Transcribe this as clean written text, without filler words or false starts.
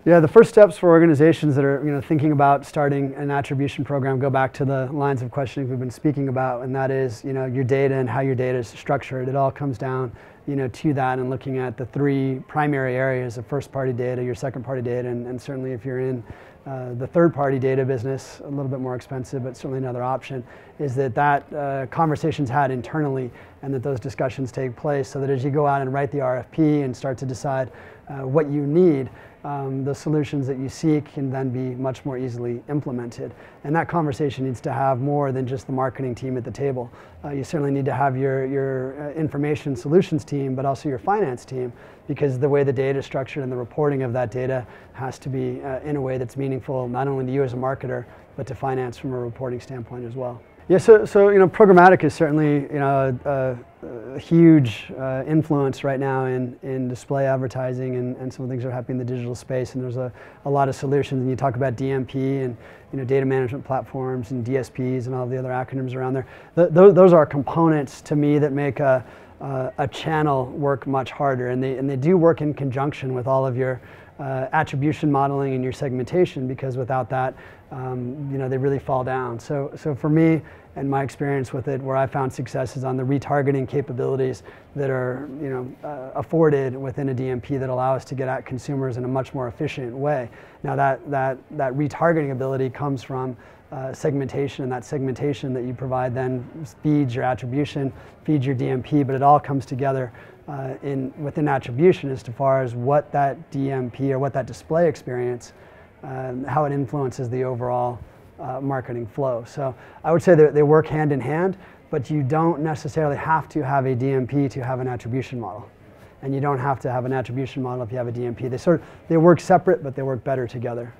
Yeah, the first steps for organizations that are thinking about starting an attribution program go back to the lines of questioning we've been speaking about, and that is your data and how your data is structured. It all comes down to that, and looking at the three primary areas of first-party data, your second-party data, and certainly if you're in the third-party data business, a little bit more expensive, but certainly another option, is that conversations had internally and that those discussions take place so that as you go out and write the RFP and start to decide what you need, the solutions that you seek can then be much more easily implemented. And that conversation needs to have more than just the marketing team at the table. You certainly need to have your information solutions team, but also your finance team, because the way the data is structured and the reporting of that data has to be in a way that's meaningful, not only to you as a marketer, but to finance from a reporting standpoint as well. Yeah, so programmatic is certainly a huge influence right now in display advertising and some of the things that are happening in the digital space. And there's a lot of solutions. And you talk about DMP and data management platforms and DSPs and all the other acronyms around there. Those are components to me that make a channel work much harder, and they do work in conjunction with all of your attribution modeling and your segmentation, because without that, they really fall down. So for me, and my experience with it, where I found success is on the retargeting capabilities that are afforded within a DMP that allow us to get at consumers in a much more efficient way. Now that retargeting ability comes from segmentation, and that segmentation that you provide then feeds your attribution, feeds your DMP, but it all comes together within attribution as far as what that DMP or what that display experience, how it influences the overall marketing flow. So I would say that they work hand in hand, but you don't necessarily have to have a DMP to have an attribution model. And you don't have to have an attribution model if you have a DMP. They work separate, but they work better together.